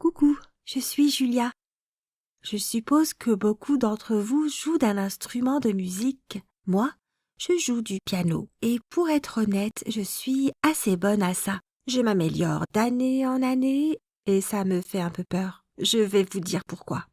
Coucou, je suis Julia. Je suppose que beaucoup d'entre vous jouent d'un instrument de musique. Moi, je joue du piano et pour être honnête, je suis assez bonne à ça. Je m'améliore d'année en année et ça me fait un peu peur. Je vais vous dire pourquoi.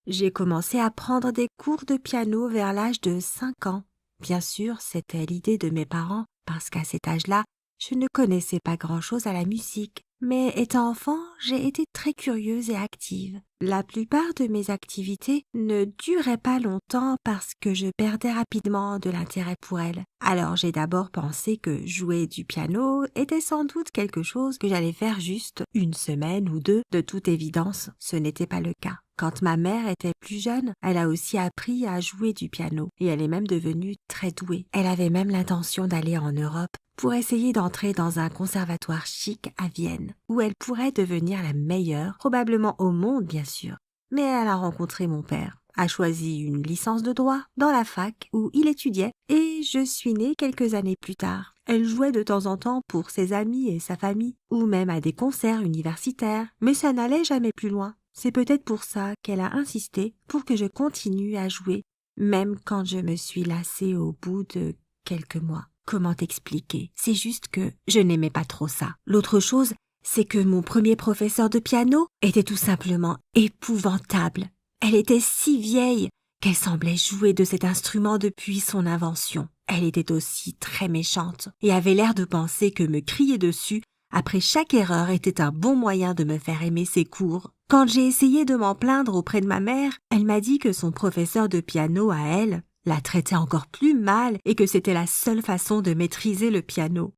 J'ai commencé à prendre des cours de piano vers l'âge de 5 ans. Bien sûr, c'était l'idée de mes parents parce qu'à cet âge-là, je ne connaissais pas grand-chose à la musique. Mais étant enfant, j'ai été très curieuse et active. La plupart de mes activités ne duraient pas longtemps parce que je perdais rapidement de l'intérêt pour elles. Alors j'ai d'abord pensé que jouer du piano était sans doute quelque chose que j'allais faire juste 1 semaine ou 2. De toute évidence, ce n'était pas le cas. Quand ma mère était plus jeune, elle a aussi appris à jouer du piano et elle est même devenue très douée. Elle avait même l'intention d'aller en Europe pour essayer d'entrer dans un conservatoire chic à Vienne, où elle pourrait devenir la meilleure, probablement au monde bien sûr. Mais elle a rencontré mon père, a choisi une licence de droit dans la fac où il étudiait et je suis née quelques années plus tard. Elle jouait de temps en temps pour ses amis et sa famille, ou même à des concerts universitaires, mais ça n'allait jamais plus loin. C'est peut-être pour ça qu'elle a insisté pour que je continue à jouer, même quand je me suis lassée au bout de quelques mois. Comment t'expliquer? C'est juste que je n'aimais pas trop ça. L'autre chose, c'est que mon premier professeur de piano était tout simplement épouvantable. Elle était si vieille qu'elle semblait jouer de cet instrument depuis son invention. Elle était aussi très méchante et avait l'air de penser que me crier dessus après chaque erreur était un bon moyen de me faire aimer ses cours. Quand j'ai essayé de m'en plaindre auprès de ma mère, elle m'a dit que son professeur de piano à elle la traitait encore plus mal et que c'était la seule façon de maîtriser le piano.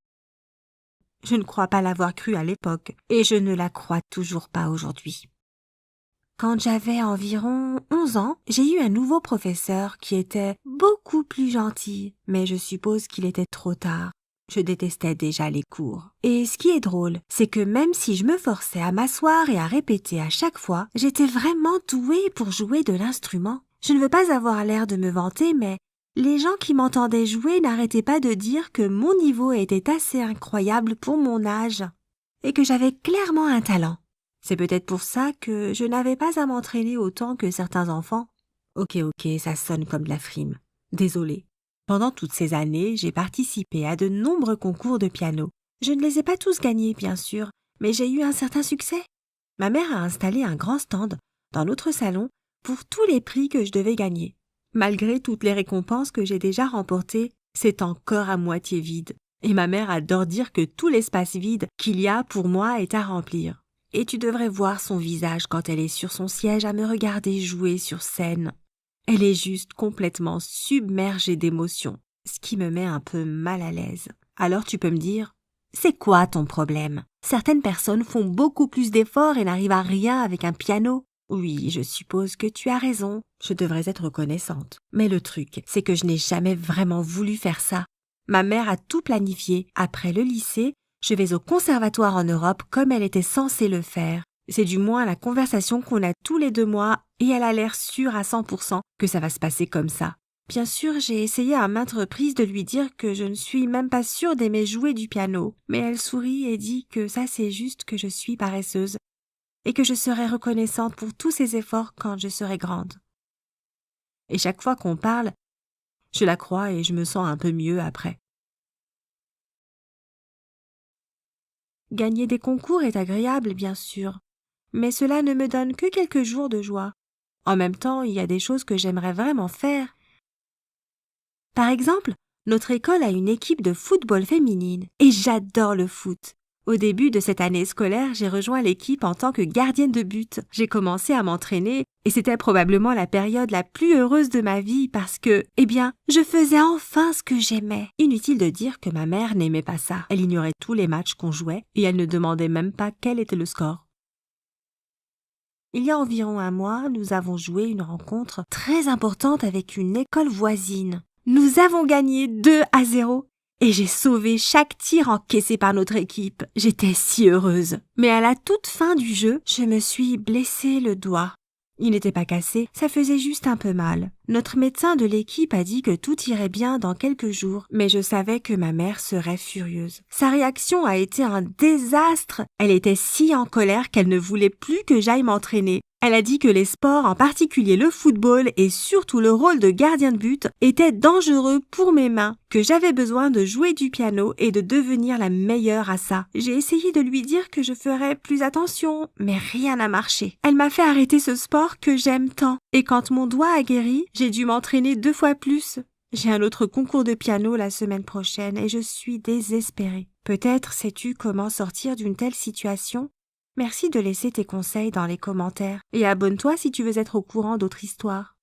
Je ne crois pas l'avoir cru à l'époque et je ne la crois toujours pas aujourd'hui. Quand j'avais environ 11 ans, j'ai eu un nouveau professeur qui était beaucoup plus gentil, mais je suppose qu'il était trop tard. Je détestais déjà les cours. Et ce qui est drôle, c'est que même si je me forçais à m'asseoir et à répéter à chaque fois, j'étais vraiment douée pour jouer de l'instrument. Je ne veux pas avoir l'air de me vanter, mais les gens qui m'entendaient jouer n'arrêtaient pas de dire que mon niveau était assez incroyable pour mon âge et que j'avais clairement un talent. C'est peut-être pour ça que je n'avais pas à m'entraîner autant que certains enfants. Ok, ça sonne comme de la frime. Désolée. Pendant toutes ces années, j'ai participé à de nombreux concours de piano. Je ne les ai pas tous gagnés, bien sûr, mais j'ai eu un certain succès. Ma mère a installé un grand stand dans notre salon pour tous les prix que je devais gagner. Malgré toutes les récompenses que j'ai déjà remportées, c'est encore à moitié vide. Et ma mère adore dire que tout l'espace vide qu'il y a pour moi est à remplir. Et tu devrais voir son visage quand elle est sur son siège à me regarder jouer sur scène. Elle est juste complètement submergée d'émotions, ce qui me met un peu mal à l'aise. Alors tu peux me dire, c'est quoi ton problème? Certaines personnes font beaucoup plus d'efforts et n'arrivent à rien avec un piano. Oui, je suppose que tu as raison, je devrais être reconnaissante. Mais le truc, c'est que je n'ai jamais vraiment voulu faire ça. Ma mère a tout planifié. Après le lycée, je vais au conservatoire en Europe comme elle était censée le faire. C'est du moins la conversation qu'on a tous les 2 mois et elle a l'air sûre à 100% que ça va se passer comme ça. Bien sûr, j'ai essayé à maintes reprises de lui dire que je ne suis même pas sûre d'aimer jouer du piano, mais elle sourit et dit que ça c'est juste que je suis paresseuse et que je serai reconnaissante pour tous ses efforts quand je serai grande. Et chaque fois qu'on parle, je la crois et je me sens un peu mieux après. Gagner des concours est agréable, bien sûr, mais cela ne me donne que quelques jours de joie. En même temps, il y a des choses que j'aimerais vraiment faire. Par exemple, notre école a une équipe de football féminine et j'adore le foot. Au début de cette année scolaire, j'ai rejoint l'équipe en tant que gardienne de but. J'ai commencé à m'entraîner et c'était probablement la période la plus heureuse de ma vie parce que, je faisais enfin ce que j'aimais. Inutile de dire que ma mère n'aimait pas ça. Elle ignorait tous les matchs qu'on jouait et elle ne demandait même pas quel était le score. Il y a environ 1 mois, nous avons joué une rencontre très importante avec une école voisine. Nous avons gagné 2-0 et j'ai sauvé chaque tir encaissé par notre équipe. J'étais si heureuse. Mais à la toute fin du jeu, je me suis blessé le doigt. Il n'était pas cassé, ça faisait juste un peu mal. Notre médecin de l'équipe a dit que tout irait bien dans quelques jours, mais je savais que ma mère serait furieuse. Sa réaction a été un désastre. Elle était si en colère qu'elle ne voulait plus que j'aille m'entraîner. Elle a dit que les sports, en particulier le football et surtout le rôle de gardien de but, étaient dangereux pour mes mains, que j'avais besoin de jouer du piano et de devenir la meilleure à ça. J'ai essayé de lui dire que je ferais plus attention, mais rien n'a marché. Elle m'a fait arrêter ce sport que j'aime tant. Et quand mon doigt a guéri, j'ai dû m'entraîner 2 fois plus. J'ai un autre concours de piano la semaine prochaine et je suis désespérée. Peut-être sais-tu comment sortir d'une telle situation? Merci de laisser tes conseils dans les commentaires et abonne-toi si tu veux être au courant d'autres histoires.